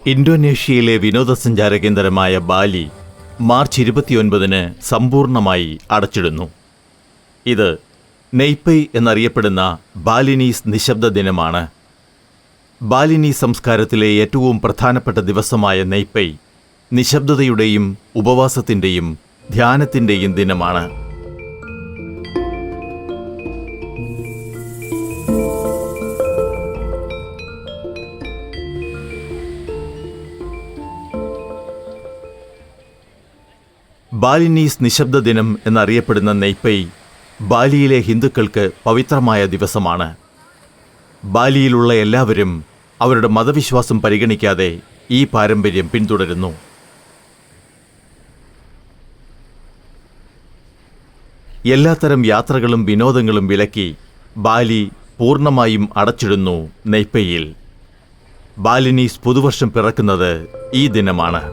ഇന്തോനേഷ്യയിലെ വിനോദസഞ്ചാര കേന്ദ്രമായ ബാലി മാർച്ച് 29-ന് സമ്പൂർണ്ണമായി അടച്ചിടുന്നു. ഇത് നെയ്പൈ എന്നറിയപ്പെടുന്ന ബാലിനീസ് നിശബ്ദ ദിനമാണ്. ബാലിനീസ് സംസ്കാരത്തിലെ ഏറ്റവും പ്രധാനപ്പെട്ട ദിവസമായ നെയ്പൈ നിശബ്ദതയുടെയും ഉപവാസത്തിൻ്റെയും ധ്യാനത്തിൻ്റെയും ദിനമാണ്. ബാലിനീസ് നിശബ്ദ ദിനം എന്നറിയപ്പെടുന്ന നെയ്പൈ ബാലിയിലെ ഹിന്ദുക്കൾക്ക് പവിത്രമായ ദിവസമാണ്. ബാലിയിലുള്ള എല്ലാവരും അവരുടെ മതവിശ്വാസം പരിഗണിക്കാതെ ഈ പാരമ്പര്യം പിന്തുടരുന്നു. എല്ലാത്തരം യാത്രകളും വിനോദങ്ങളും വിലക്കി ബാലി പൂർണ്ണമായും അടച്ചിടുന്നു. നെയ്പൈയിൽ ബാലിനീസ് പുതുവർഷം പിറക്കുന്നത് ഈ ദിനമാണ്.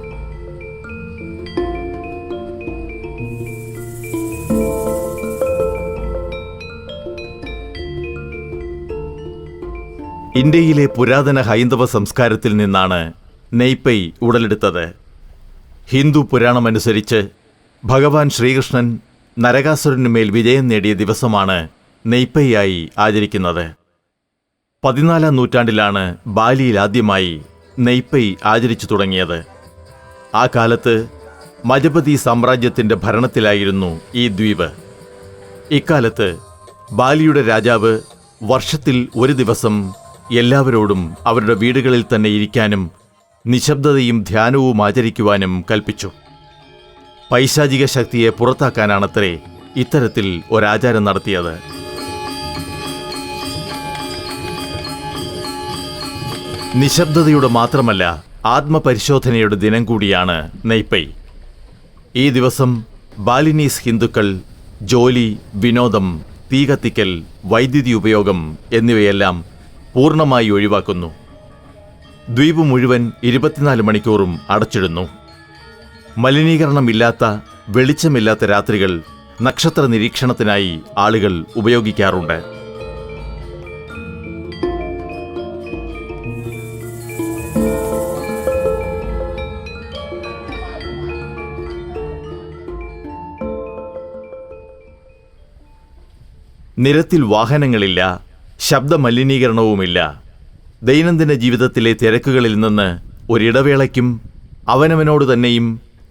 ഇന്ത്യയിലെ പുരാതന ഹൈന്ദവ സംസ്കാരത്തിൽ നിന്നാണ് നെയ്പൈ ഉടലെടുത്തത്. ഹിന്ദു പുരാണമനുസരിച്ച് ഭഗവാൻ ശ്രീകൃഷ്ണൻ നരകാസുരനുമേൽ വിജയം നേടിയ ദിവസമാണ് നെയ്പൈയായി ആചരിക്കുന്നത്. 14-ാം നൂറ്റാണ്ടിലാണ് ബാലിയിൽ ആദ്യമായി നെയ്പൈ ആചരിച്ചു തുടങ്ങിയത്. ആ കാലത്ത് മജപതി സാമ്രാജ്യത്തിൻ്റെ ഭരണത്തിലായിരുന്നു ഈ ദ്വീപ്. ഇക്കാലത്ത് ബാലിയുടെ രാജാവ് വർഷത്തിൽ ഒരു ദിവസം എല്ലാവരോടും അവരുടെ വീടുകളിൽ തന്നെ ഇരിക്കാനും നിശബ്ദതയും ധ്യാനവും ആചരിക്കുവാനും കൽപ്പിച്ചു. പൈശാചിക ശക്തിയെ പുറത്താക്കാനാണത്രേ ഇത്തരത്തിൽ ഒരാചാരം നടത്തിയത്. നിശബ്ദതയുടെ മാത്രമല്ല, ആത്മപരിശോധനയുടെ ദിനം കൂടിയാണ് നെയ്പൈ. ഈ ദിവസം ബാലിനീസ് ഹിന്ദുക്കൾ ജോലി, വിനോദം, തീ കത്തിക്കൽ, വൈദ്യുതി ഉപയോഗം എന്നിവയെല്ലാം പൂർണ്ണമായി ഒഴിവാക്കുന്നു. ദ്വീപ് മുഴുവൻ 24 മണിക്കൂറും അടച്ചിടുന്നു. മലിനീകരണമില്ലാത്ത, വെളിച്ചമില്ലാത്ത രാത്രികൾ നക്ഷത്ര നിരീക്ഷണത്തിനായി ആളുകൾ ഉപയോഗിക്കാറുണ്ട്. നിരത്തിൽ വാഹനങ്ങളില്ല, ശബ്ദമലിനീകരണവുമില്ല. ദൈനംദിന ജീവിതത്തിലെ തിരക്കുകളിൽ നിന്ന് ഒരിടവേളയ്ക്കും അവനവനോട് തന്നെയും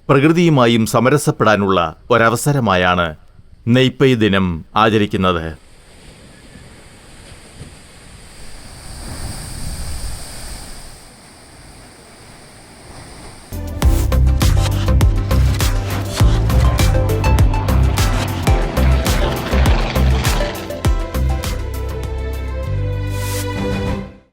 പ്രകൃതിയുമായും സമരസപ്പെടാനുള്ള ഒരവസരമായാണ് നെയ്പൈ ദിനം ആചരിക്കുന്നത്.